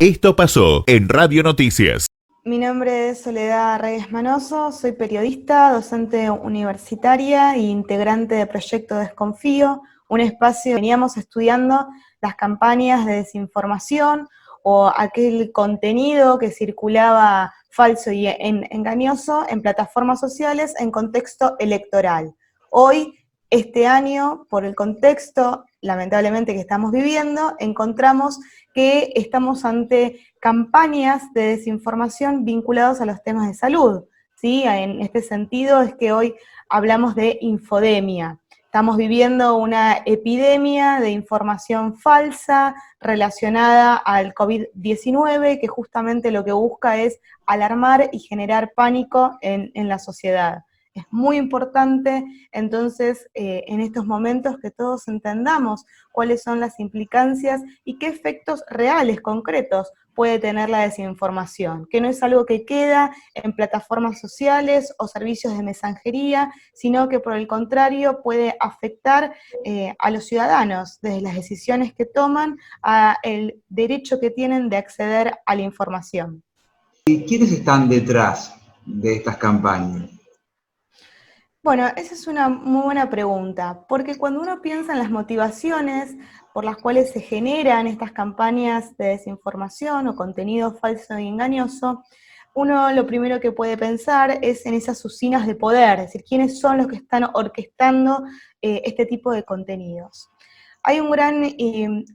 Esto pasó en Radio Noticias. Mi nombre es Soledad Reyes Manoso, soy periodista, docente universitaria e integrante de Proyecto Desconfío, un espacio que veníamos estudiando las campañas de desinformación o aquel contenido que circulaba falso y engañoso en plataformas sociales en contexto electoral. Hoy, este año, por el contexto, lamentablemente, que estamos viviendo, encontramos que estamos ante campañas de desinformación vinculadas a los temas de salud, ¿sí? En este sentido es que hoy hablamos de infodemia. Estamos viviendo una epidemia de información falsa relacionada al COVID-19 que justamente lo que busca es alarmar y generar pánico en la sociedad. Es muy importante, entonces, en estos momentos que todos entendamos cuáles son las implicancias y qué efectos reales, concretos, puede tener la desinformación, que no es algo que queda en plataformas sociales o servicios de mensajería, sino que por el contrario puede afectar a los ciudadanos, desde las decisiones que toman a el derecho que tienen de acceder a la información. ¿Y quiénes están detrás de estas campañas? Bueno, esa es una muy buena pregunta, porque cuando uno piensa en las motivaciones por las cuales se generan estas campañas de desinformación o contenido falso y engañoso, uno lo primero que puede pensar es en esas usinas de poder, es decir, quiénes son los que están orquestando este tipo de contenidos. Hay un gran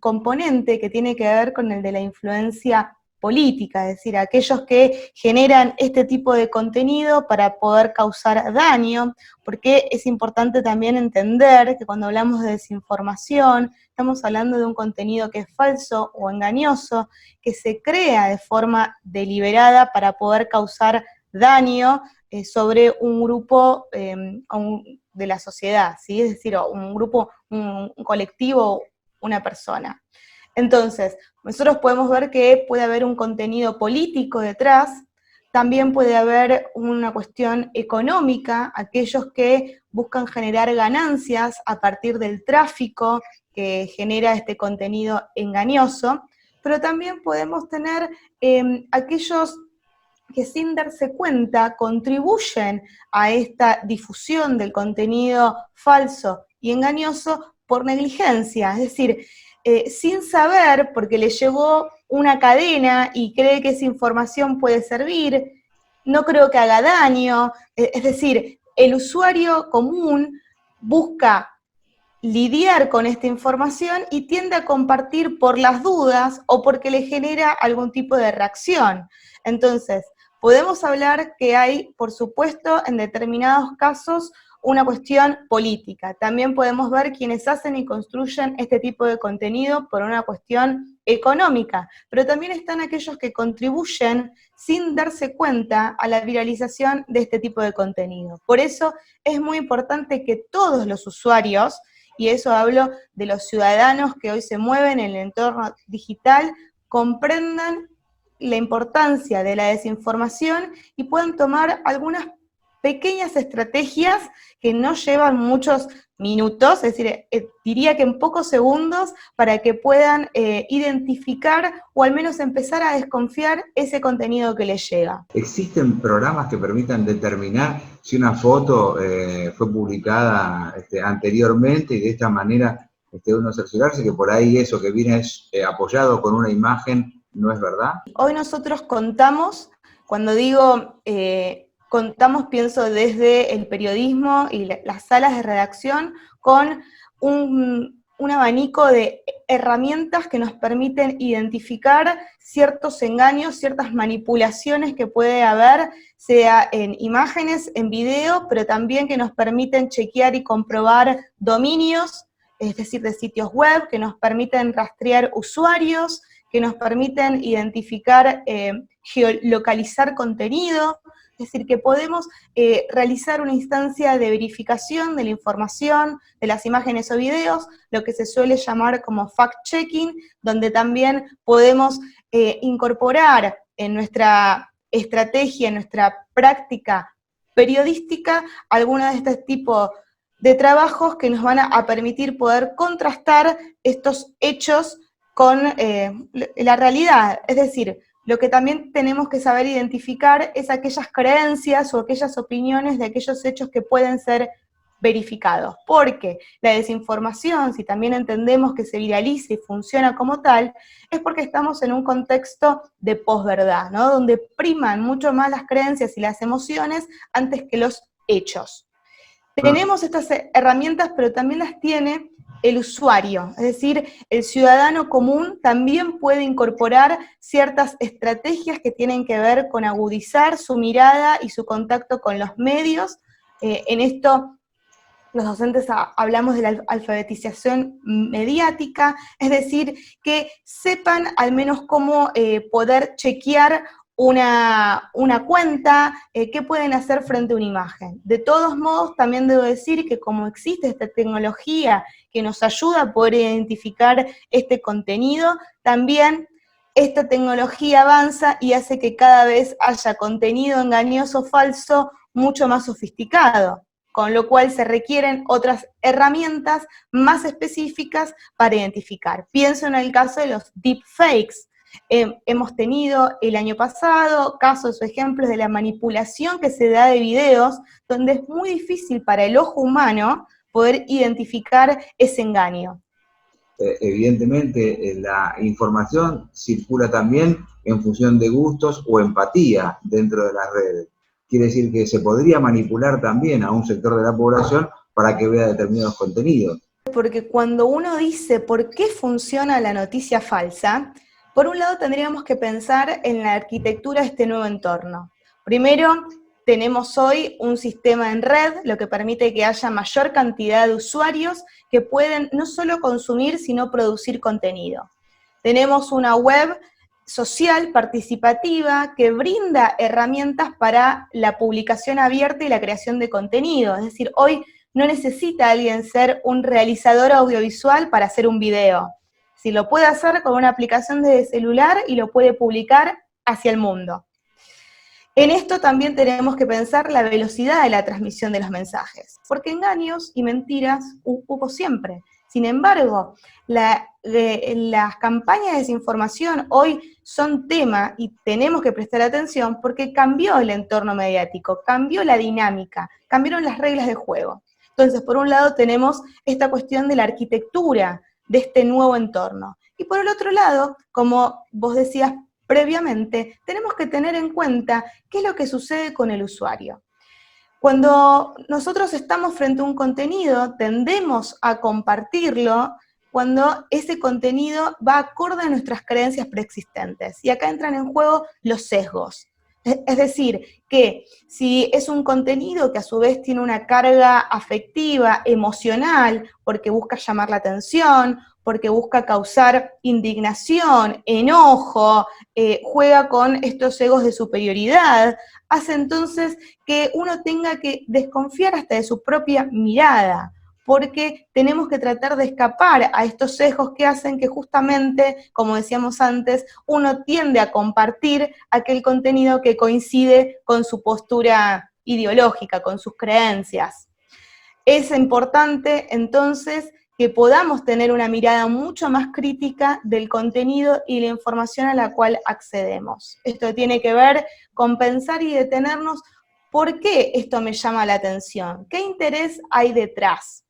componente que tiene que ver con el de la influencia política, es decir, aquellos que generan este tipo de contenido para poder causar daño, porque es importante también entender que cuando hablamos de desinformación, estamos hablando de un contenido que es falso o engañoso, que se crea de forma deliberada para poder causar daño sobre un grupo de la sociedad, ¿sí? Es decir, un grupo, un colectivo, una persona. Entonces, nosotros podemos ver que puede haber un contenido político detrás, también puede haber una cuestión económica, aquellos que buscan generar ganancias a partir del tráfico que genera este contenido engañoso, pero también podemos tener aquellos que sin darse cuenta contribuyen a esta difusión del contenido falso y engañoso por negligencia, es decir, sin saber, porque le llegó una cadena y cree que esa información puede servir, no creo que haga daño, es decir, el usuario común busca lidiar con esta información y tiende a compartir por las dudas o porque le genera algún tipo de reacción. Entonces, podemos hablar que hay, por supuesto, en determinados casos, una cuestión política. También podemos ver quienes hacen y construyen este tipo de contenido por una cuestión económica, pero también están aquellos que contribuyen sin darse cuenta a la viralización de este tipo de contenido. Por eso es muy importante que todos los usuarios, y eso hablo de los ciudadanos que hoy se mueven en el entorno digital, comprendan la importancia de la desinformación y puedan tomar algunas pequeñas estrategias que no llevan muchos minutos, es decir, diría que en pocos segundos, para que puedan identificar o al menos empezar a desconfiar ese contenido que les llega. ¿Existen programas que permitan determinar si una foto fue publicada anteriormente y de esta manera uno cerciorarse que por ahí eso que viene es apoyado con una imagen no es verdad? Hoy nosotros contamos, cuando digo contamos, pienso desde el periodismo y las salas de redacción, con un abanico de herramientas que nos permiten identificar ciertos engaños, ciertas manipulaciones que puede haber, sea en imágenes, en video, pero también que nos permiten chequear y comprobar dominios, es decir, de sitios web, que nos permiten rastrear usuarios, que nos permiten identificar, geolocalizar contenido, es decir, que podemos realizar una instancia de verificación de la información, de las imágenes o videos, lo que se suele llamar como fact-checking, donde también podemos incorporar en nuestra estrategia, en nuestra práctica periodística, algunos de estos tipos de trabajos que nos van a permitir poder contrastar estos hechos con la realidad. Es decir, lo que también tenemos que saber identificar es aquellas creencias o aquellas opiniones de aquellos hechos que pueden ser verificados, porque la desinformación, si también entendemos que se viraliza y funciona como tal, es porque estamos en un contexto de posverdad, ¿no? Donde priman mucho más las creencias y las emociones antes que los hechos. Tenemos estas herramientas, pero también las tiene el usuario, es decir, el ciudadano común también puede incorporar ciertas estrategias que tienen que ver con agudizar su mirada y su contacto con los medios. En esto los docentes hablamos de la alfabetización mediática, es decir, que sepan al menos cómo poder chequear una cuenta, qué pueden hacer frente a una imagen. De todos modos, también debo decir que como existe esta tecnología que nos ayuda a poder identificar este contenido, también esta tecnología avanza y hace que cada vez haya contenido engañoso, falso, mucho más sofisticado, con lo cual se requieren otras herramientas más específicas para identificar. Pienso en el caso de los deepfakes. Hemos tenido el año pasado casos o ejemplos de la manipulación que se da de videos, donde es muy difícil para el ojo humano poder identificar ese engaño. Evidentemente, la información circula también en función de gustos o empatía dentro de las redes. Quiere decir que se podría manipular también a un sector de la población para que vea determinados contenidos. Porque cuando uno dice por qué funciona la noticia falsa, por un lado tendríamos que pensar en la arquitectura de este nuevo entorno. Primero, tenemos hoy un sistema en red, lo que permite que haya mayor cantidad de usuarios que pueden no solo consumir, sino producir contenido. Tenemos una web social, participativa, que brinda herramientas para la publicación abierta y la creación de contenido. Es decir, hoy no necesita alguien ser un realizador audiovisual para hacer un video. Si lo puede hacer con una aplicación de celular y lo puede publicar hacia el mundo. En esto también tenemos que pensar la velocidad de la transmisión de los mensajes, porque engaños y mentiras hubo siempre. Sin embargo, las campañas de desinformación hoy son tema y tenemos que prestar atención porque cambió el entorno mediático, cambió la dinámica, cambiaron las reglas de juego. Entonces, por un lado tenemos esta cuestión de la arquitectura de este nuevo entorno. Y por el otro lado, como vos decías previamente, tenemos que tener en cuenta qué es lo que sucede con el usuario. Cuando nosotros estamos frente a un contenido, tendemos a compartirlo cuando ese contenido va acorde a nuestras creencias preexistentes. Y acá entran en juego los sesgos. Es decir, que si es un contenido que a su vez tiene una carga afectiva, emocional, porque busca llamar la atención, porque busca causar indignación, enojo, juega con estos egos de superioridad, hace entonces que uno tenga que desconfiar hasta de su propia mirada, porque tenemos que tratar de escapar a estos sesgos que hacen que justamente, como decíamos antes, uno tiende a compartir aquel contenido que coincide con su postura ideológica, con sus creencias. Es importante, entonces, que podamos tener una mirada mucho más crítica del contenido y la información a la cual accedemos. Esto tiene que ver con pensar y detenernos, ¿por qué esto me llama la atención? ¿Qué interés hay detrás?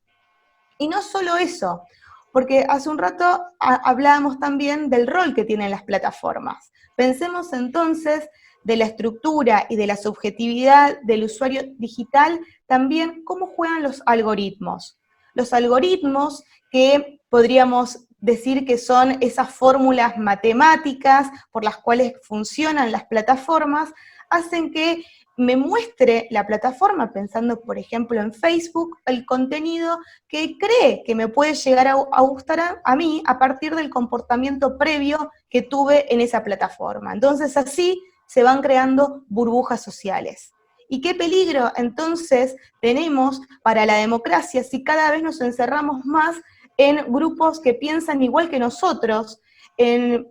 Y no solo eso, porque hace un rato hablábamos también del rol que tienen las plataformas. Pensemos entonces de la estructura y de la subjetividad del usuario digital, también cómo juegan los algoritmos. Los algoritmos que podríamos decir que son esas fórmulas matemáticas por las cuales funcionan las plataformas, hacen que me muestre la plataforma, pensando por ejemplo en Facebook, el contenido que cree que me puede llegar a gustar a mí a partir del comportamiento previo que tuve en esa plataforma. Entonces así se van creando burbujas sociales. ¿Y qué peligro entonces tenemos para la democracia si cada vez nos encerramos más en grupos que piensan igual que nosotros, en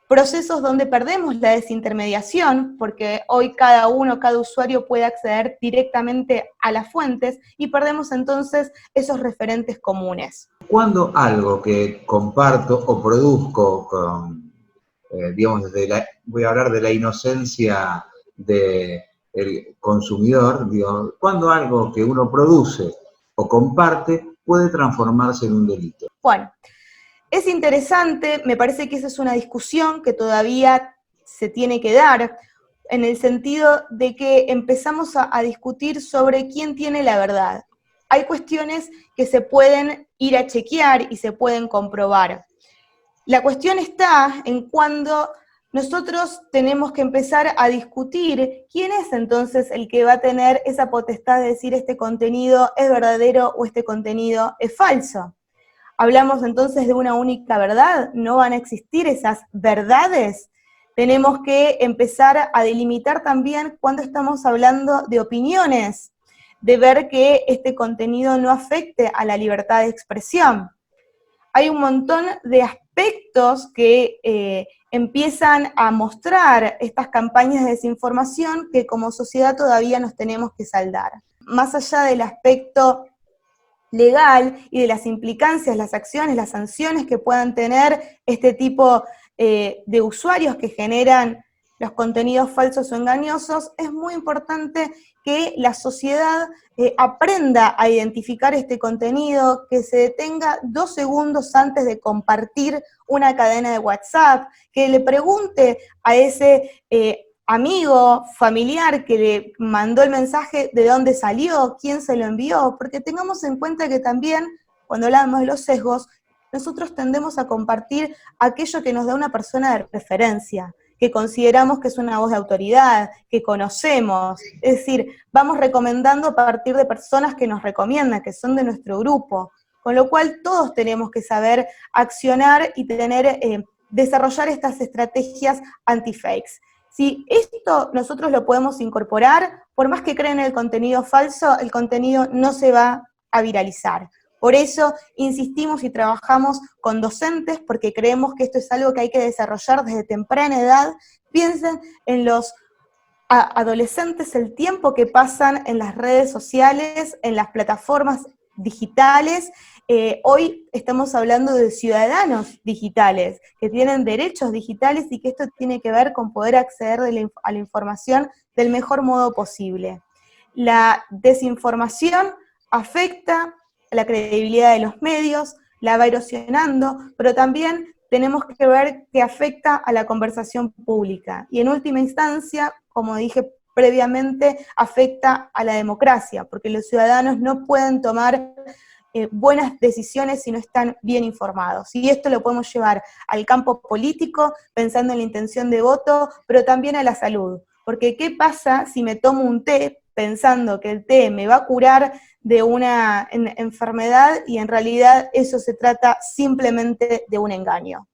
procesos donde perdemos la desintermediación, porque hoy cada usuario puede acceder directamente a las fuentes, y perdemos entonces esos referentes comunes? Cuando algo que comparto o produzco con, digamos, voy a hablar de la inocencia del consumidor, digo, cuando algo que uno produce o comparte puede transformarse en un delito. Bueno, es interesante, me parece que esa es una discusión que todavía se tiene que dar, en el sentido de que empezamos a discutir sobre quién tiene la verdad. Hay cuestiones que se pueden ir a chequear y se pueden comprobar. La cuestión está en cuando nosotros tenemos que empezar a discutir quién es entonces el que va a tener esa potestad de decir este contenido es verdadero o este contenido es falso. Hablamos entonces de una única verdad, no van a existir esas verdades. Tenemos que empezar a delimitar también cuando estamos hablando de opiniones, de ver que este contenido no afecte a la libertad de expresión. Hay un montón de aspectos que empiezan a mostrar estas campañas de desinformación que como sociedad todavía nos tenemos que saldar. Más allá del aspecto legal y de las implicancias, las acciones, las sanciones que puedan tener este tipo de usuarios que generan los contenidos falsos o engañosos, es muy importante que la sociedad aprenda a identificar este contenido, que se detenga 2 segundos antes de compartir una cadena de WhatsApp, que le pregunte a ese amigo, familiar que le mandó el mensaje de dónde salió, quién se lo envió, porque tengamos en cuenta que también, cuando hablamos de los sesgos, nosotros tendemos a compartir aquello que nos da una persona de referencia, que consideramos que es una voz de autoridad, que conocemos, es decir, vamos recomendando a partir de personas que nos recomiendan, que son de nuestro grupo, con lo cual todos tenemos que saber accionar y desarrollar estas estrategias anti-fakes. Si esto nosotros lo podemos incorporar, por más que creen el contenido falso, el contenido no se va a viralizar. Por eso insistimos y trabajamos con docentes, porque creemos que esto es algo que hay que desarrollar desde temprana edad. Piensen en los adolescentes, el tiempo que pasan en las redes sociales, en las plataformas digitales. Hoy estamos hablando de ciudadanos digitales, que tienen derechos digitales y que esto tiene que ver con poder acceder a la información del mejor modo posible. La desinformación afecta la credibilidad de los medios, la va erosionando, pero también tenemos que ver que afecta a la conversación pública. Y en última instancia, como dije previamente, afecta a la democracia, porque los ciudadanos no pueden tomar buenas decisiones si no están bien informados. Y esto lo podemos llevar al campo político, pensando en la intención de voto, pero también a la salud. Porque ¿qué pasa si me tomo un té pensando que el té me va a curar de una enfermedad y en realidad eso se trata simplemente de un engaño?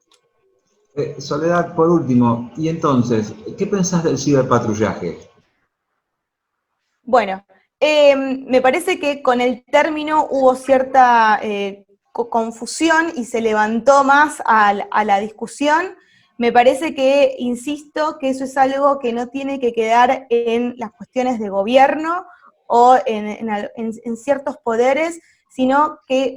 Soledad, por último, y entonces, ¿qué pensás del ciberpatrullaje? Bueno, me parece que con el término hubo cierta confusión y se levantó más a la discusión. Me parece que, insisto, que eso es algo que no tiene que quedar en las cuestiones de gobierno o en ciertos poderes, sino que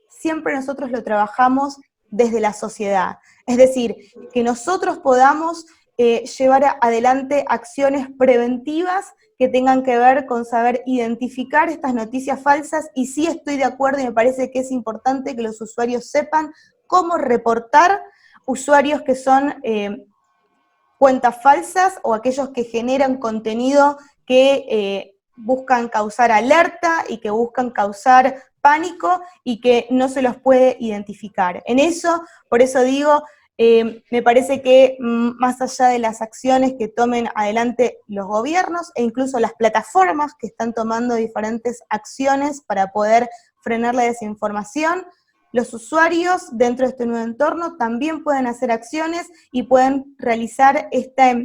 siempre nosotros lo trabajamos desde la sociedad. Es decir, que nosotros podamos llevar adelante acciones preventivas que tengan que ver con saber identificar estas noticias falsas, y sí estoy de acuerdo y me parece que es importante que los usuarios sepan cómo reportar usuarios que son cuentas falsas o aquellos que generan contenido que buscan causar alerta y que buscan causar pánico y que no se los puede identificar. En eso, por eso digo, me parece que más allá de las acciones que tomen adelante los gobiernos e incluso las plataformas que están tomando diferentes acciones para poder frenar la desinformación, los usuarios dentro de este nuevo entorno también pueden hacer acciones y pueden realizar esta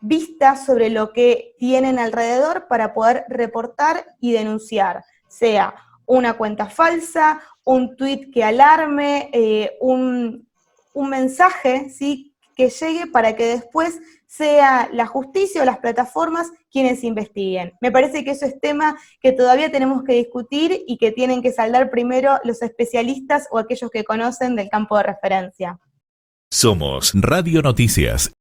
vista sobre lo que tienen alrededor para poder reportar y denunciar, sea una cuenta falsa, un tweet que alarme, un mensaje, ¿sí?, que llegue para que después sea la justicia o las plataformas quienes investiguen. Me parece que eso es tema que todavía tenemos que discutir y que tienen que saldar primero los especialistas o aquellos que conocen del campo de referencia. Somos Radio Noticias.